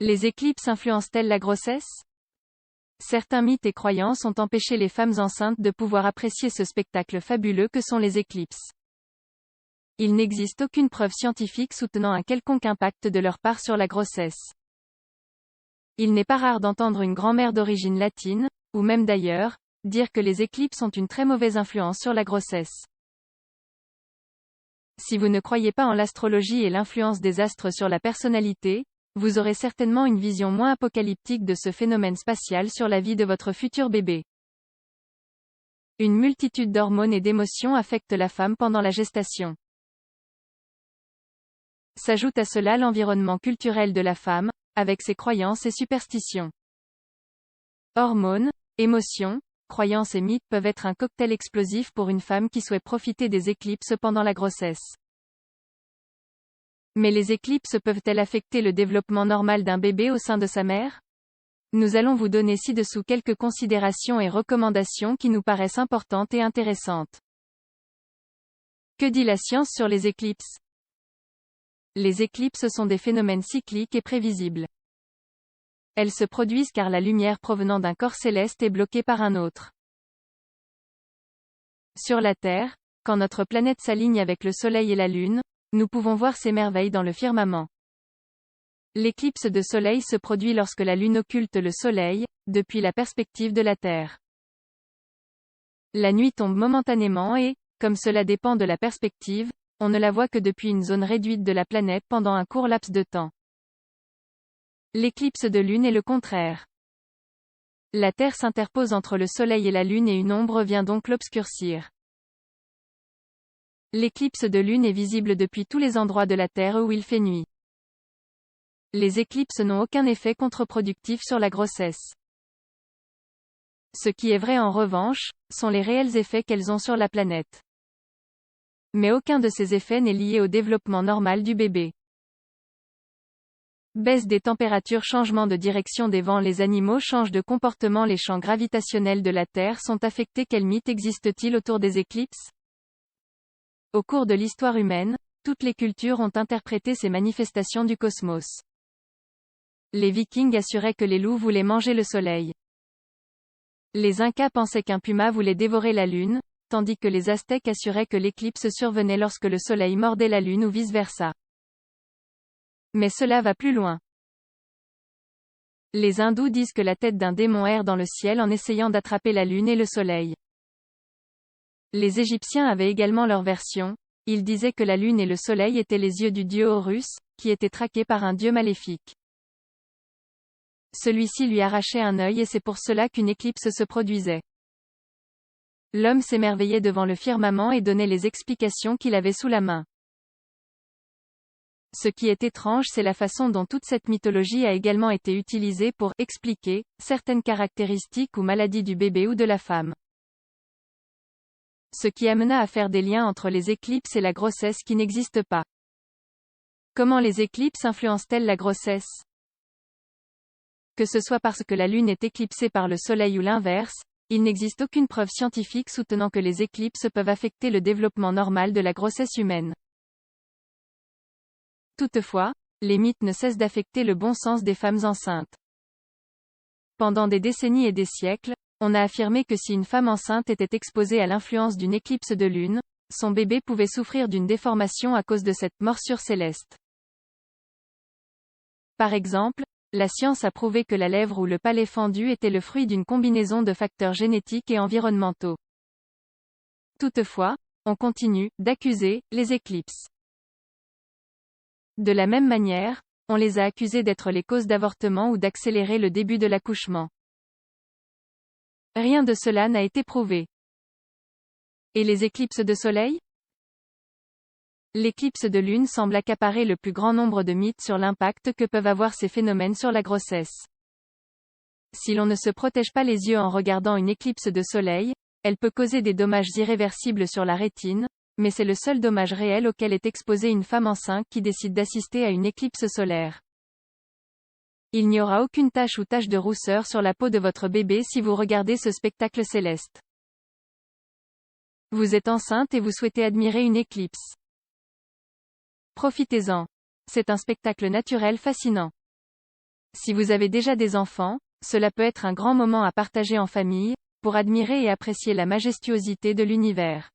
Les éclipses influencent-elles la grossesse? Certains mythes et croyances ont empêché les femmes enceintes de pouvoir apprécier ce spectacle fabuleux que sont les éclipses. Il n'existe aucune preuve scientifique soutenant un quelconque impact de leur part sur la grossesse. Il n'est pas rare d'entendre une grand-mère d'origine latine, ou même d'ailleurs, dire que les éclipses ont une très mauvaise influence sur la grossesse. Si vous ne croyez pas en l'astrologie et l'influence des astres sur la personnalité, vous aurez certainement une vision moins apocalyptique de ce phénomène spatial sur la vie de votre futur bébé. Une multitude d'hormones et d'émotions affectent la femme pendant la gestation. S'ajoute à cela l'environnement culturel de la femme, avec ses croyances et superstitions. Hormones, émotions, croyances et mythes peuvent être un cocktail explosif pour une femme qui souhaite profiter des éclipses pendant la grossesse. Mais les éclipses peuvent-elles affecter le développement normal d'un bébé au sein de sa mère? Nous allons vous donner ci-dessous quelques considérations et recommandations qui nous paraissent importantes et intéressantes. Que dit la science sur les éclipses? Les éclipses sont des phénomènes cycliques et prévisibles. Elles se produisent car la lumière provenant d'un corps céleste est bloquée par un autre. Sur la Terre, quand notre planète s'aligne avec le Soleil et la Lune, nous pouvons voir ces merveilles dans le firmament. L'éclipse de Soleil se produit lorsque la Lune occulte le Soleil, depuis la perspective de la Terre. La nuit tombe momentanément et, comme cela dépend de la perspective, on ne la voit que depuis une zone réduite de la planète pendant un court laps de temps. L'éclipse de Lune est le contraire. La Terre s'interpose entre le Soleil et la Lune et une ombre vient donc l'obscurcir. L'éclipse de Lune est visible depuis tous les endroits de la Terre où il fait nuit. Les éclipses n'ont aucun effet contre-productif sur la grossesse. Ce qui est vrai en revanche, sont les réels effets qu'elles ont sur la planète. Mais aucun de ces effets n'est lié au développement normal du bébé. Baisse des températures, changement de direction des vents, les animaux changent de comportement, les champs gravitationnels de la Terre sont affectés. Quel mythe existe-t-il autour des éclipses? Au cours de l'histoire humaine, toutes les cultures ont interprété ces manifestations du cosmos. Les Vikings assuraient que les loups voulaient manger le soleil. Les Incas pensaient qu'un puma voulait dévorer la lune, tandis que les Aztèques assuraient que l'éclipse survenait lorsque le soleil mordait la lune ou vice-versa. Mais cela va plus loin. Les hindous disent que la tête d'un démon erre dans le ciel en essayant d'attraper la lune et le soleil. Les Égyptiens avaient également leur version, ils disaient que la lune et le soleil étaient les yeux du dieu Horus, qui était traqué par un dieu maléfique. Celui-ci lui arrachait un œil et c'est pour cela qu'une éclipse se produisait. L'homme s'émerveillait devant le firmament et donnait les explications qu'il avait sous la main. Ce qui est étrange, c'est la façon dont toute cette mythologie a également été utilisée pour expliquer certaines caractéristiques ou maladies du bébé ou de la femme. Ce qui amena à faire des liens entre les éclipses et la grossesse qui n'existent pas. Comment les éclipses influencent-elles la grossesse? Que ce soit parce que la Lune est éclipsée par le Soleil ou l'inverse, il n'existe aucune preuve scientifique soutenant que les éclipses peuvent affecter le développement normal de la grossesse humaine. Toutefois, les mythes ne cessent d'affecter le bon sens des femmes enceintes. Pendant des décennies et des siècles, on a affirmé que si une femme enceinte était exposée à l'influence d'une éclipse de lune, son bébé pouvait souffrir d'une déformation à cause de cette morsure céleste. Par exemple, la science a prouvé que la lèvre ou le palais fendu était le fruit d'une combinaison de facteurs génétiques et environnementaux. Toutefois, on continue d'accuser les éclipses. De la même manière, on les a accusées d'être les causes d'avortement ou d'accélérer le début de l'accouchement. Rien de cela n'a été prouvé. Et les éclipses de soleil? L'éclipse de lune semble accaparer le plus grand nombre de mythes sur l'impact que peuvent avoir ces phénomènes sur la grossesse. Si l'on ne se protège pas les yeux en regardant une éclipse de soleil, elle peut causer des dommages irréversibles sur la rétine, mais c'est le seul dommage réel auquel est exposée une femme enceinte qui décide d'assister à une éclipse solaire. Il n'y aura aucune tache ou tache de rousseur sur la peau de votre bébé si vous regardez ce spectacle céleste. Vous êtes enceinte et vous souhaitez admirer une éclipse. Profitez-en. C'est un spectacle naturel fascinant. Si vous avez déjà des enfants, cela peut être un grand moment à partager en famille, pour admirer et apprécier la majestuosité de l'univers.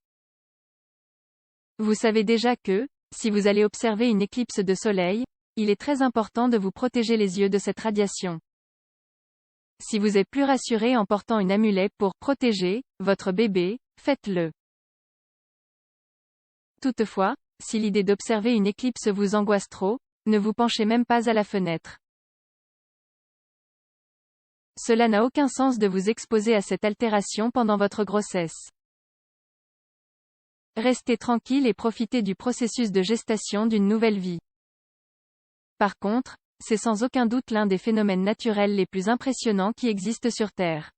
Vous savez déjà que, si vous allez observer une éclipse de soleil, il est très important de vous protéger les yeux de cette radiation. Si vous êtes plus rassuré en portant une amulette pour protéger votre bébé, faites-le. Toutefois, si l'idée d'observer une éclipse vous angoisse trop, ne vous penchez même pas à la fenêtre. Cela n'a aucun sens de vous exposer à cette altération pendant votre grossesse. Restez tranquille et profitez du processus de gestation d'une nouvelle vie. Par contre, c'est sans aucun doute l'un des phénomènes naturels les plus impressionnants qui existent sur Terre.